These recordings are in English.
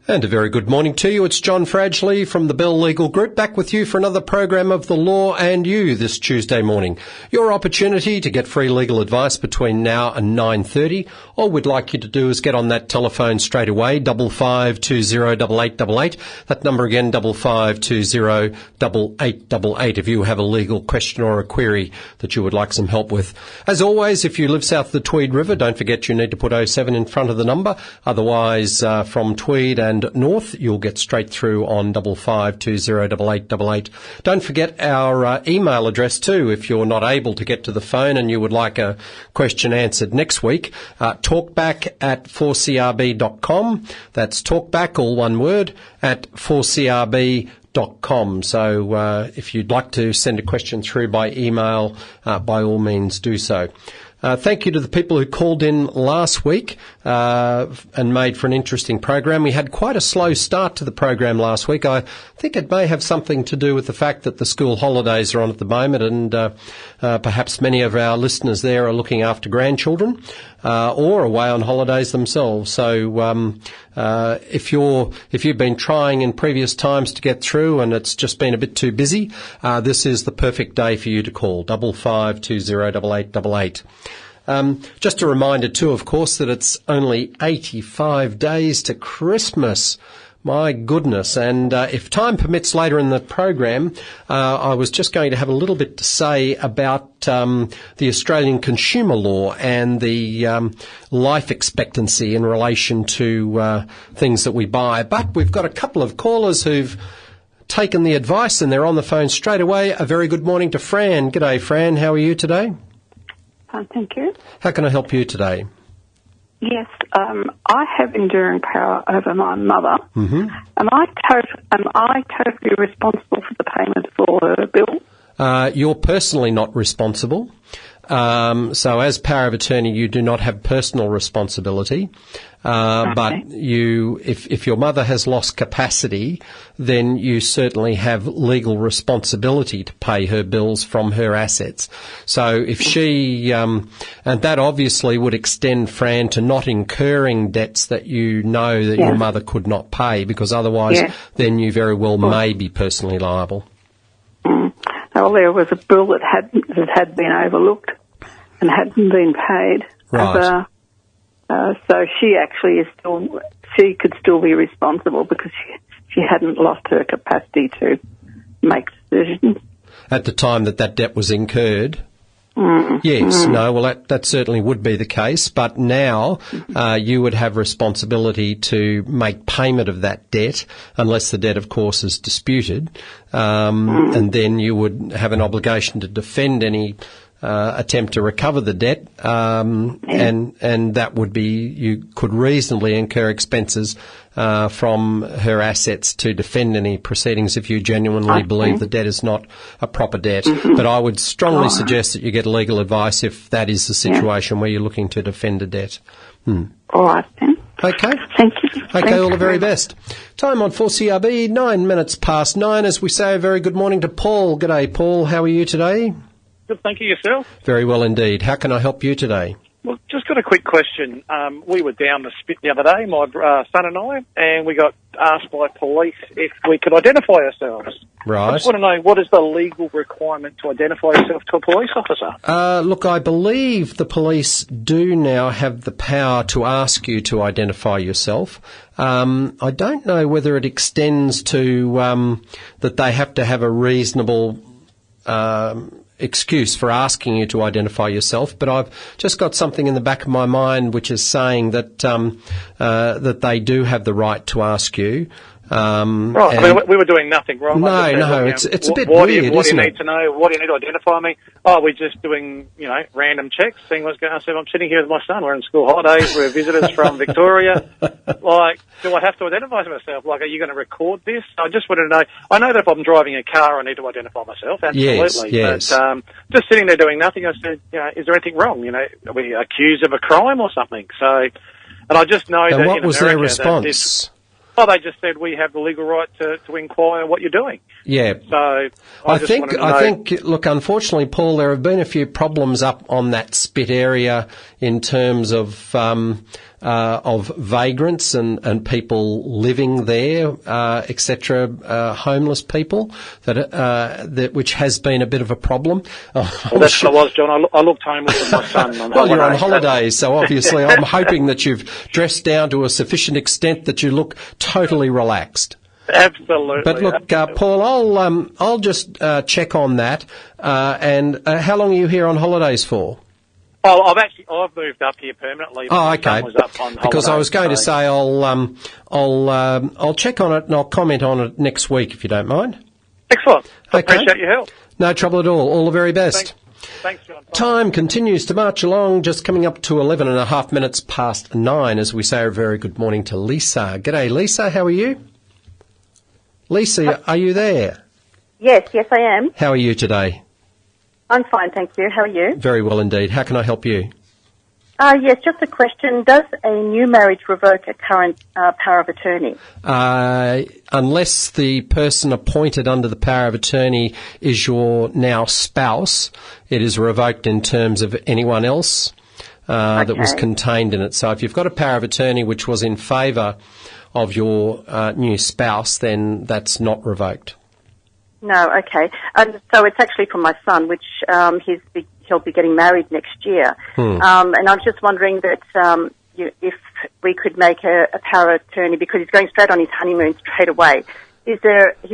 And a very good morning to you. It's John Fradgley from the Bell Legal Group, back with you for another program of The Law and You this Tuesday morning. Your opportunity to get free legal advice between now and 9:30. All we'd like you to do is get on that telephone straight away, 55208888. That number again, 55208888, if you have a legal question or a query that you would like some help with. As always, if you live south of the Tweed River, don't forget you need to put 07 in front of the number. Otherwise, from Tweed and north, you'll get straight through on 55208888. Don't forget our email address too, if you're not able to get to the phone and you would like a question answered next week. Talkback@4crb.com. That's talkback, all one word, at 4crb.com. So if you'd like to send a question through by email, by all means do so. Thank you to the people who called in last week and made for an interesting program. We had quite a slow start to the program last week. I think it may have something to do with the fact that the school holidays are on at the moment, and perhaps many of our listeners there are looking after grandchildren or away on holidays themselves. So if you've been trying in previous times to get through and it's just been a bit too busy, this is the perfect day for you to call, 55208888. Just a reminder too, of course, that it's only 85 days to Christmas. My goodness. And if time permits later in the program, I was just going to have a little bit to say about the Australian consumer law and the life expectancy in relation to things that we buy. But we've got a couple of callers who've taken the advice and they're on the phone straight away. A very good morning to Fran. G'day, Fran. How are you today? Thank you. How can I help you today? Yes, I have enduring power over my mother. Mm-hmm. Am I totally responsible for the payment for her bill? You're personally not responsible. So as power of attorney, you do not have personal responsibility. Okay. But if your mother has lost capacity, then you certainly have legal responsibility to pay her bills from her assets. So if she, and that obviously would extend, Fran, to not incurring debts that you know that your mother could not pay, because otherwise then you very well may be personally liable. Well, there was a bill that had been overlooked and hadn't been paid. Right. So she actually she could still be responsible because she hadn't lost her capacity to make decisions. At the time that debt was incurred? Yes, no, well that certainly would be the case, but now you would have responsibility to make payment of that debt, unless the debt, of course, is disputed, and then you would have an obligation to defend any attempt to recover the debt, and that would be, you could reasonably incur expenses from her assets to defend any proceedings if you genuinely believe the debt is not a proper debt. But I would strongly suggest that you get legal advice if that is the situation where you're looking to defend a debt. All right, then. Okay. Thank you. Okay, all the very best. Time on 4CRB, 9 minutes past 9. As we say, a very good morning to Paul. G'day, Paul. How are you today? Good, thank you. Yourself? Very well indeed. How can I help you today? Well, just got a quick question. We were down the spit the other day, my son and I, and we got asked by police if we could identify ourselves. Right. I just want to know, what is the legal requirement to identify yourself to a police officer? Look, I believe the police do now have the power to ask you to identify yourself. I don't know whether it extends to that they have to have a reasonable excuse for asking you to identify yourself, but I've just got something in the back of my mind which is saying that that they do have the right to ask you. Right, I mean, we were doing nothing wrong. No, it's a bit weird, isn't it? What do you need to know? What do you need to identify me? Oh, we're just doing, random checks, seeing what's going on. I said, I'm sitting here with my son. We're in school holidays. We're visitors from Victoria. Like, do I have to identify myself? Like, are you going to record this? I just wanted to know. I know that if I'm driving a car, I need to identify myself. Absolutely. Yes. But just sitting there doing nothing, I said, is there anything wrong? Are we accused of a crime or something? So, and I just know and what was their response? Oh, they just said we have the legal right to inquire what you're doing. Yeah. So I think, look, unfortunately, Paul, there have been a few problems up on that spit area in terms of vagrants and people living there, etc., homeless people, which has been a bit of a problem. Well, that's what I was, John. I looked home with my son on holiday. Well, you're on holiday, so obviously I'm hoping that you've dressed down to a sufficient extent that you look totally relaxed. Absolutely. But look, Paul, I'll just check on that. And how long are you here on holidays for? Oh, I've moved up here permanently. Oh, okay. Was up on because holiday, I was going to say I'll check on it and I'll comment on it next week if you don't mind. Excellent. I Okay. appreciate your help. No trouble at all. All the very best. Thanks, John. Bye. Time continues to march along, just coming up to 11 and a half minutes past 9 as we say a very good morning to Lisa. G'day, Lisa. How are you? Lisa, are you there? Yes, I am. How are you today? I'm fine, thank you. How are you? Very well indeed. How can I help you? Yes, just a question. Does a new marriage revoke a current power of attorney? Unless the person appointed under the power of attorney is your now spouse, it is revoked in terms of anyone else that was contained in it. So if you've got a power of attorney which was in favour of your new spouse, then that's not revoked. No, okay. So it's actually for my son, which he'll be getting married next year. And I was just wondering that if we could make a power of attorney, because he's going straight on his honeymoon straight away. He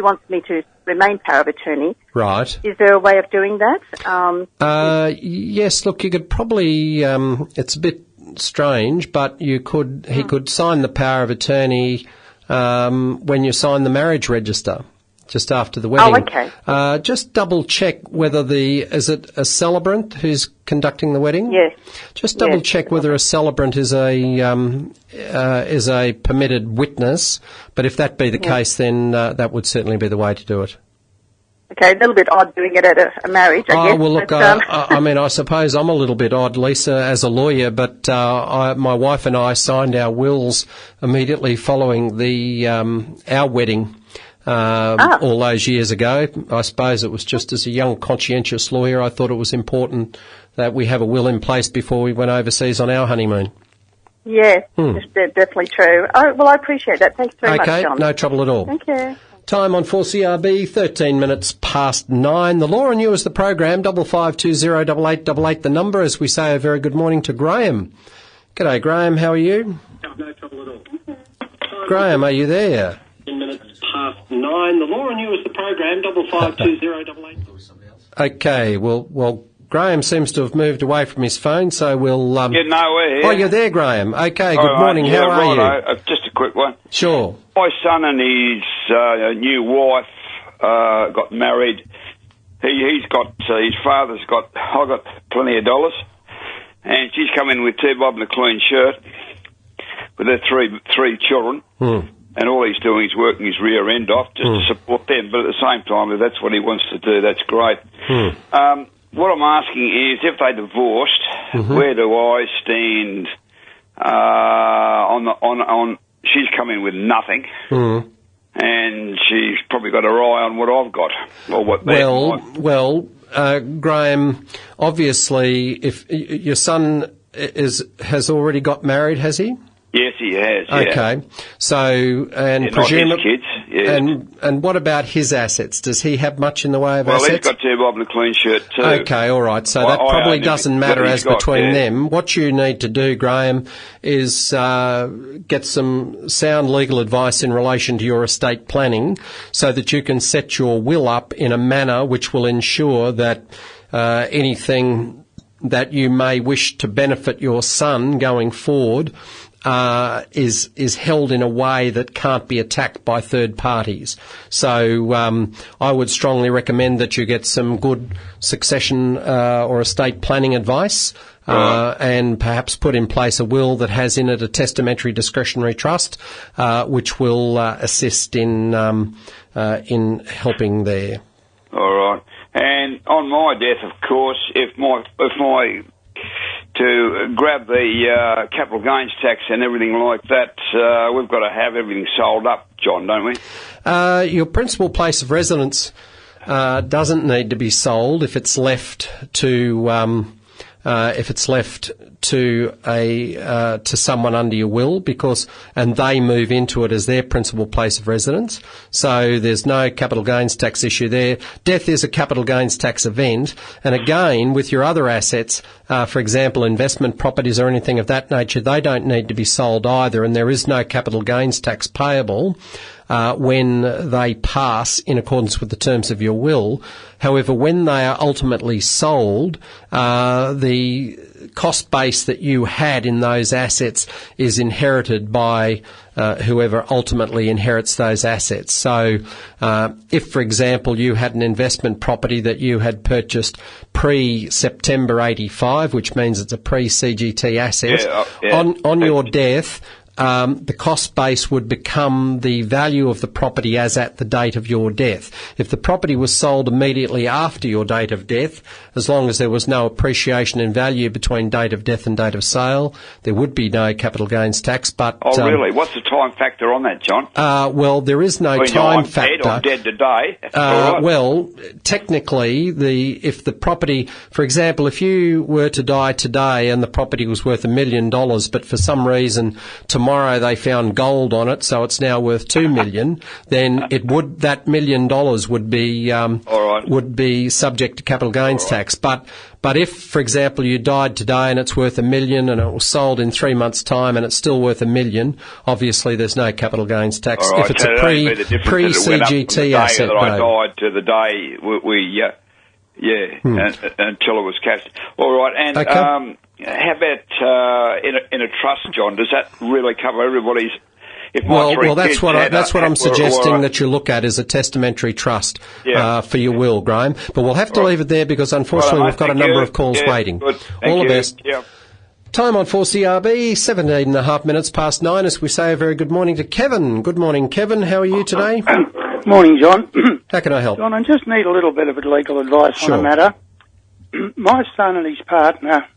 wants me to remain power of attorney. Right. Is there a way of doing that? Yes, look, you could probably, it's a bit strange, but he could sign the power of attorney when you sign the marriage register, just after the wedding. Oh, okay. Just double check whether is it a celebrant who's conducting the wedding? Yes. Just double check whether a celebrant is a permitted witness, but if that be the case, then that would certainly be the way to do it. Okay, a little bit odd doing it at a marriage, I guess. Oh, well, look, I mean, I suppose I'm a little bit odd, Lisa, as a lawyer, but my wife and I signed our wills immediately following our wedding all those years ago. I suppose it was just as a young, conscientious lawyer, I thought it was important that we have a will in place before we went overseas on our honeymoon. Yes, that's definitely true. Oh, well, I appreciate that. Thanks very much, John. Okay, no trouble at all. Thank you. Time on 4CRB, 13 minutes past 9. The Law and You is the program, 55208888, the number, as we say a very good morning to Graham. G'day, Graham, how are you? No trouble at all. Graham, are you there? 10 minutes past 9. The Law and You is the program, 55208888. Okay, well, Graham seems to have moved away from his phone, so we'll... Getting nowhere here. Oh, you're there, Graham. Okay, good morning. Yeah, how are you? Just a quick one. Sure. My son and his new wife got married. He's got his father's got. I got plenty of dollars, and she's come in with 2 bob and a clean shirt with her three children. And all he's doing is working his rear end off just to support them. But at the same time, if that's what he wants to do, that's great. What I'm asking is, if they divorced, where do I stand on? She's come in with nothing, and she's probably got her eye on what I've got, or what they Well, Graham, obviously, if your son has already got married, has he? Yes, he has. Yeah. Okay, so presumably, kids. Yeah. And what about his assets? Does he have much in the way of assets? assets? Well, he's got 2 bob and a clean shirt too. Okay, all right. So that probably doesn't matter as between them. What you need to do, Graham, is get some sound legal advice in relation to your estate planning, so that you can set your will up in a manner which will ensure that anything that you may wish to benefit your son going forward is held in a way that can't be attacked by third parties. So I would strongly recommend that you get some good succession or estate planning advice, and perhaps put in place a will that has in it a testamentary discretionary trust, which will assist in helping there. All right. And on my death, of course, if my to grab the capital gains tax and everything like that, we've got to have everything sold up, John, don't we? Your principal place of residence doesn't need to be sold if it's left to to someone under your will, and they move into it as their principal place of residence. So there's no capital gains tax issue there. Death is a capital gains tax event, and again, with your other assets, for example, investment properties or anything of that nature, they don't need to be sold either, and there is no capital gains tax payable when they pass in accordance with the terms of your will. However, when they are ultimately sold, the cost base that you had in those assets is inherited by whoever ultimately inherits those assets. So if, for example, you had an investment property that you had purchased pre-September 85, which means it's a pre-CGT asset, on your death, the cost base would become the value of the property as at the date of your death. If the property was sold immediately after your date of death, as long as there was no appreciation in value between date of death and date of sale, there would be no capital gains tax. But really? What's the time factor on that, John? Well, there is no time factor. I'm dead today. Well, technically, if the property, for example, if you were to die today and the property was worth $1 million, but for some reason tomorrow they found gold on it, so it's now worth $2 million, then that $1 million would be subject to capital gains tax. But if, for example, you died today and it's worth $1 million and it was sold in 3 months' time and it's still worth $1 million, obviously there's no capital gains tax. If it's a pre-CGT asset, that I died to the day until it was cashed. All right, and okay. How about in a trust, John? Does that really cover everybody's? Well, that's what I'm suggesting that you look at is a testamentary trust for your will, Graham. But we'll have to leave it there because unfortunately we've got a number of calls waiting. All the best. Yeah. Time on 4CRB, 9:17 as we say a very good morning to Kevin. Good morning, Kevin. How are you today? Morning, John. How can I help? John, I just need a little bit of legal advice on a matter. My son and his partner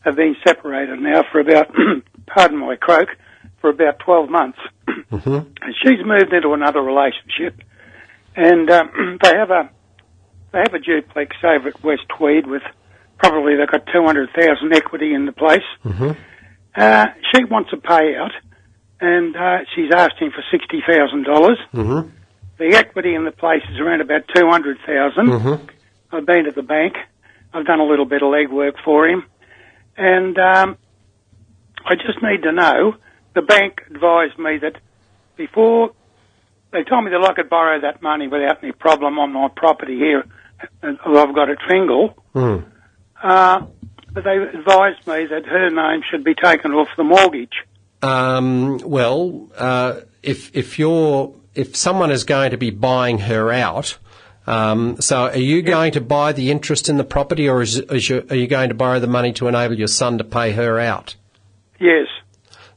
have been separated now for about, pardon my croak, for about 12 months. Mm-hmm. And she's moved into another relationship, and they have a duplex over at West Tweed with probably they've got 200,000 equity in the place. Mm-hmm. She wants a payout, and she's asking for $60,000. Mm-hmm. The equity in the place is around about 200,000. Mm-hmm. I've been to the bank. I've done a little bit of legwork for him, and I just need to know. The bank advised me that before they told me that I could borrow that money without any problem on my property here. I've got a Tringle. Mm. But they advised me that her name should be taken off the mortgage. If someone is going to be buying her out, so are you going to buy the interest in the property, or are you going to borrow the money to enable your son to pay her out? Yes.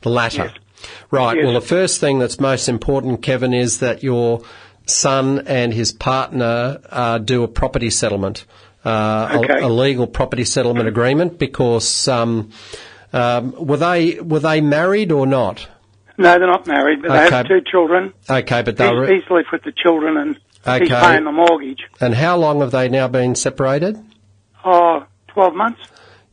The latter. Yes. Right. Yes. Well, the first thing that's most important, Kevin, is that your son and his partner do a property settlement, a legal property settlement agreement, because were they married or not? No, they're not married, but they have 2 children. Okay, but he's left with the children and he's paying the mortgage. And how long have they now been separated? 12 months.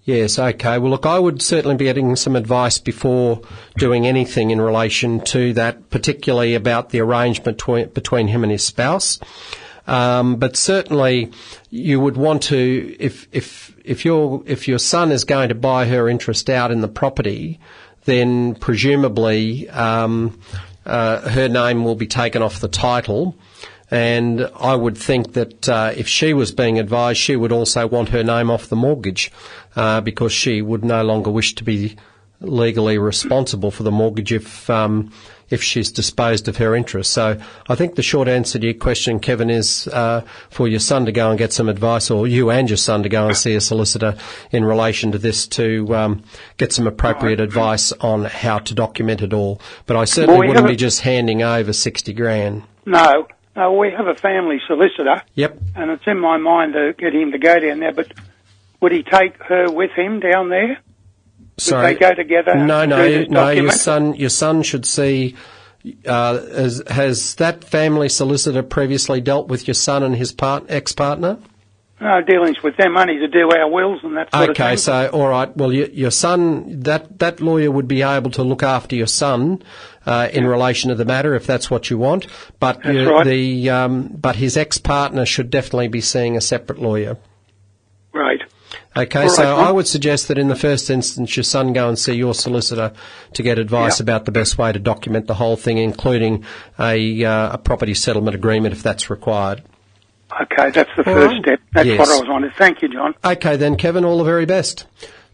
Yes, okay. Well, look, I would certainly be getting some advice before doing anything in relation to that, particularly about the arrangement between him and his spouse. But certainly you would want to, if your son is going to buy her interest out in the property, then presumably her name will be taken off the title. And I would think that if she was being advised, she would also want her name off the mortgage because she would no longer wish to be legally responsible for the mortgage if she's disposed of her interest. So I think the short answer to your question, Kevin, is for your son to go and get some advice, or you and your son to go and see a solicitor in relation to this to get some appropriate advice on how to document it all. But I certainly wouldn't be just handing over $60,000. No. No, we have a family solicitor. Yep. And it's in my mind to get him to go down there, but would he take her with him down there? Sorry. Would they go together? No. Your son should see Has that family solicitor previously dealt with your son and his ex-partner? No, dealings with them, only to do our wills and that sort of thing. Okay, so, all right. Well, your son, that lawyer would be able to look after your son in relation to the matter, if that's what you want. But That's right. But his ex-partner should definitely be seeing a separate lawyer. Right. Okay, All so right, I would suggest that in the first instance your son go and see your solicitor to get advice about the best way to document the whole thing, including a property settlement agreement if that's required. Okay, that's the first step. That's Yes. what I was wanting. Thank you, John. Okay then, Kevin, all the very best.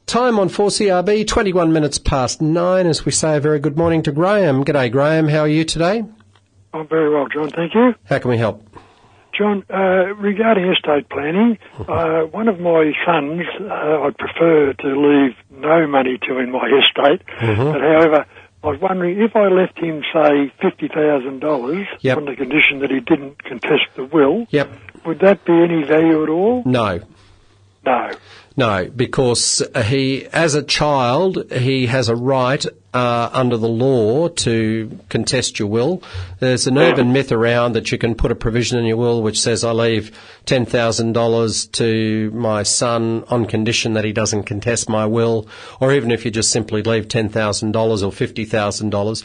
Time on 4CRB, 21 minutes past 9, as we say a very good morning to Graham. G'day, Graham. How are you today? I'm very well, John, thank you. How can we help? John, regarding estate planning, one of my sons, I'd prefer to leave no money to in my estate, but however, I was wondering if I left him, say, $50,000 on the condition that he didn't contest the will, would that be any value at all? No. No, because he, as a child, he has a right under the law to contest your will. There's an urban myth around that you can put a provision in your will which says I leave $10,000 to my son on condition that he doesn't contest my will, or even if you just simply leave $10,000 or $50,000,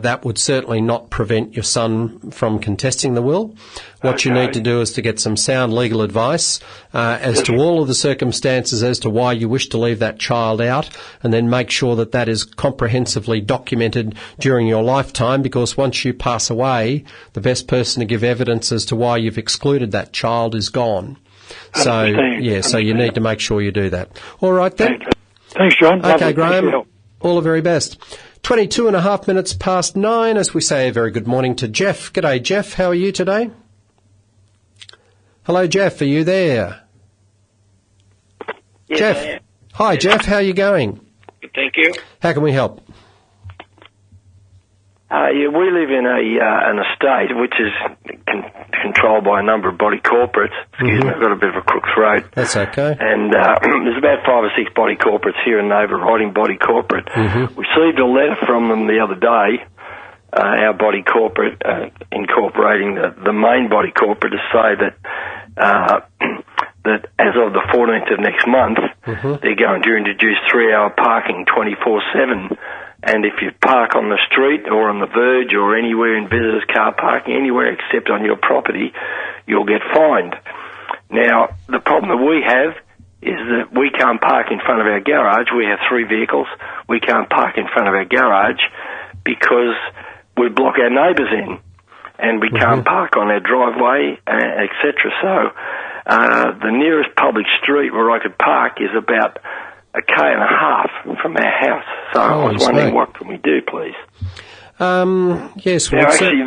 that would certainly not prevent your son from contesting the will. What you need to do is to get some sound legal advice as to all of the circumstances as to why you wish to leave that child out, and then make sure that that is comprehensively documented during your lifetime, because once you pass away, the best person to give evidence as to why you've excluded that child is gone. So, so you need to make sure you do that. All right then. Thanks, John. Okay, Graham. All the very best. 22 and a half minutes past 9, as we say a very good morning to Jeff. G'day, Jeff. How are you today? Hello, Jeff. Are you there? Yes, Jeff. I am. Hi, Jeff. How are you going? Good, thank you. How can we help? We live in an estate which is controlled by a number of body corporates. Excuse me, I've got a bit of a crook throat. That's okay. And there's about 5 or 6 body corporates here in the overriding body corporate. We received a letter from them the other day, our body corporate, incorporating the main body corporate, to say that that as of the 14th of next month, they're going to introduce 3-hour parking 24/7. And if you park on the street or on the verge or anywhere in visitors' car parking, anywhere except on your property, you'll get fined. Now, the problem that we have is that we can't park in front of our garage. We have 3 vehicles. We can't park in front of our garage because we block our neighbours in, and we can't park on our driveway, etc. So the nearest public street where I could park is about 1.5 km from our house. So I was wondering, what can we do, please? Yes, now, actually,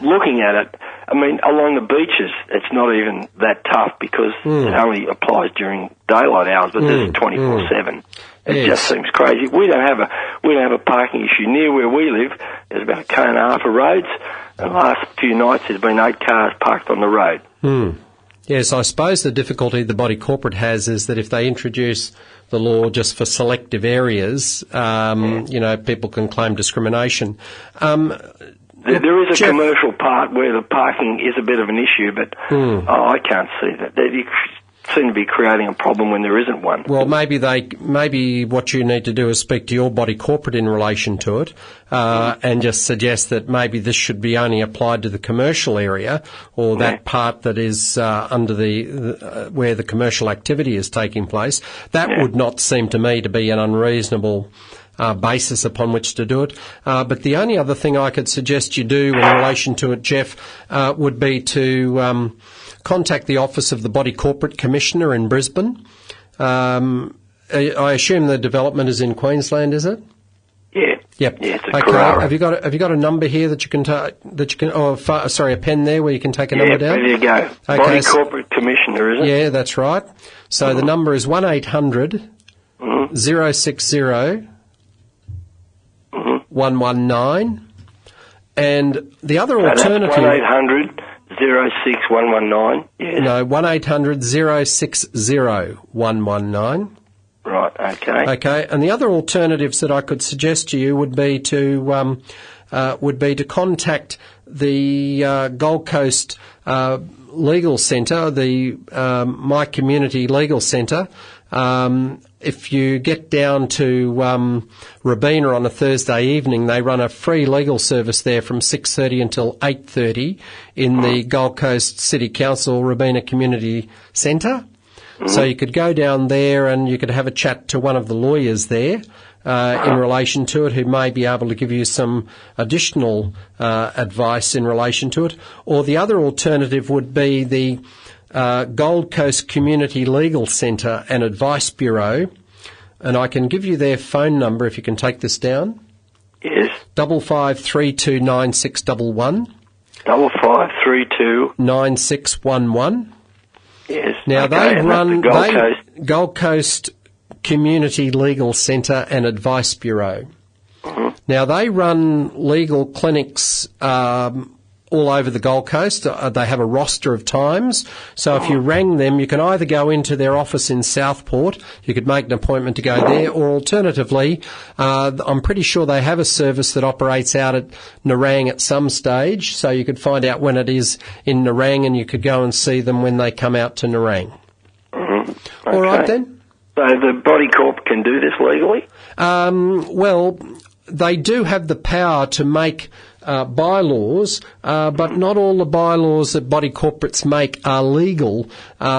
looking at it, I mean, along the beaches, it's not even that tough because it only applies during daylight hours, but this is 24/7. It just seems crazy. We don't have a parking issue near where we live. There's about 1.5 km of roads, and the last few nights there's been 8 cars parked on the road. Yes, I suppose the difficulty the body corporate has is that if they introduce the law just for selective areas, people can claim discrimination. There is a commercial part where the parking is a bit of an issue, but I can't see that. You seem to be creating a problem when there isn't one. Well, maybe what you need to do is speak to your body corporate in relation to it, and just suggest that maybe this should be only applied to the commercial area, or that part that is under where the commercial activity is taking place. That would not seem to me to be an unreasonable basis upon which to do it. But the only other thing I could suggest you do in relation to it, Jeff, would be to contact the office of the Body Corporate Commissioner in Brisbane. I assume the development is in Queensland, is it? Yeah. Yep. Yeah, it's a okay. Have you got a number here that you can a pen there where you can take a number down? There you go. Okay. Body Corporate Commissioner, is it? Yeah, that's right. So the number is 1800 060 119, and the other alternative. That's 1-800 06119. Yes. No, 1800 060 119. Right. Okay. Okay, and the other alternatives that I could suggest to you would be to would be to contact the Gold Coast Legal Centre, the My Community Legal Centre. If you get down to Robina on a Thursday evening, they run a free legal service there from 6:30 until 8:30 in the Gold Coast City Council Robina Community Centre. So you could go down there and you could have a chat to one of the lawyers there in relation to it, who may be able to give you some additional advice in relation to it. Or the other alternative would be the Gold Coast Community Legal Centre and Advice Bureau, and I can give you their phone number if you can take this down. Yes. 55329611. 5532 9611. Yes. Now okay, they run Coast. Gold Coast Community Legal Centre and Advice Bureau. Mm-hmm. Now they run legal clinics all over the Gold Coast. They have a roster of times. So if you rang them, you can either go into their office in Southport, you could make an appointment to go there, or alternatively, I'm pretty sure they have a service that operates out at Nerang at some stage, so you could find out when it is in Nerang and you could go and see them when they come out to Nerang. Mm-hmm. Okay. All right then? So the body corp can do this legally? Well, they do have the power to make bylaws, but not all the bylaws that body corporates make are legal.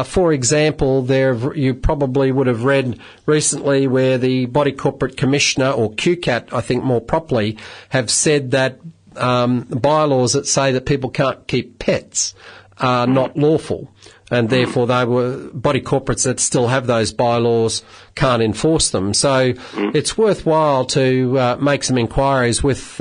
For example, you probably would have read recently where the Body Corporate Commissioner, or QCAT, I think more properly, have said that bylaws that say that people can't keep pets are not lawful. And therefore body corporates that still have those bylaws can't enforce them. So it's worthwhile to make some inquiries with,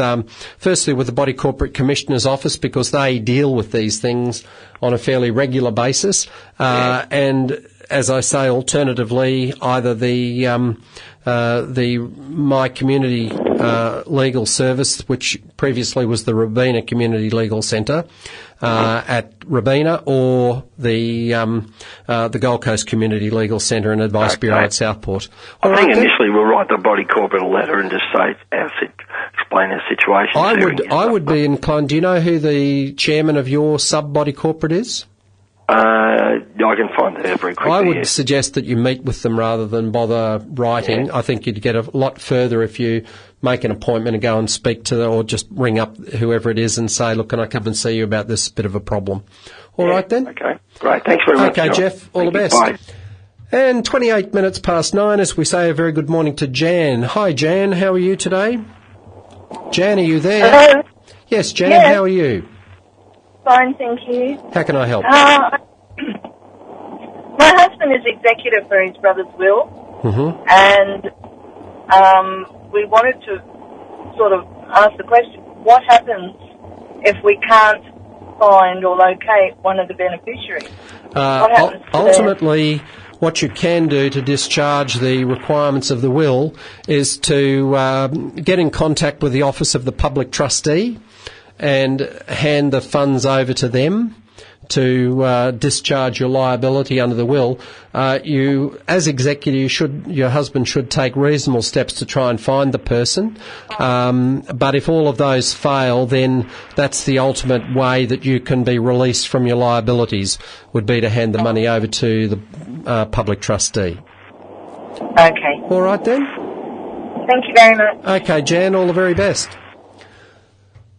firstly with the Body Corporate Commissioner's Office, because they deal with these things on a fairly regular basis. And as I say, alternatively, either the My Community Legal Service, which previously was the Robina Community Legal Centre, at Robina, or the Gold Coast Community Legal Centre and Advice Bureau at Southport. I think initially we'll write the body corporate a letter and just say explain our situation. I would be inclined. Do you know who the chairman of your sub-body corporate is? I can find that out very quickly. I would suggest that you meet with them rather than bother writing. Yeah. I think you'd get a lot further if you make an appointment and go and speak to them, or just ring up whoever it is and say, look, can I come and see you about this bit of a problem? All right then? Okay, great. Thanks very much. Okay, Jeff, all the best. Bye. And 28 minutes past 9 as we say a very good morning to Jan. Hi, Jan, how are you today? Jan, are you there? Hello? Yes, Jan, how are you? Fine, thank you. How can I help? My husband is executor for his brother's will, and we wanted to sort of ask the question, what happens if we can't find or locate one of the beneficiaries? What happens to ultimately, what you can do to discharge the requirements of the will is to get in contact with the Office of the Public Trustee and hand the funds over to them to discharge your liability under the will. You, as executor, your husband should take reasonable steps to try and find the person. But if all of those fail, then that's the ultimate way that you can be released from your liabilities, would be to hand the money over to the public trustee. Okay. All right then? Thank you very much. Okay, Jan, all the very best.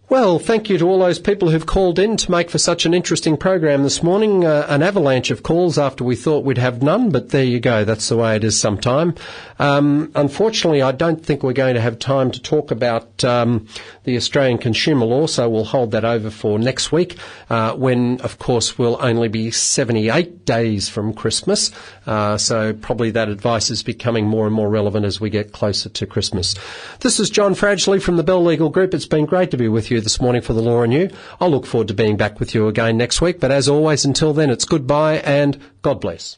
Well, thank you to all those people who've called in to make for such an interesting program this morning. An avalanche of calls after we thought we'd have none, but there you go. That's the way it is sometime. Unfortunately, I don't think we're going to have time to talk about the Australian consumer law, so we'll hold that over for next week, when, of course, we'll only be 78 days from Christmas. So probably that advice is becoming more and more relevant as we get closer to Christmas. This is John Fradgley from the Bell Legal Group. It's been great to be with you this morning for the Law and You. I'll look forward to being back with you again next week, but as always, until then, it's goodbye and God bless.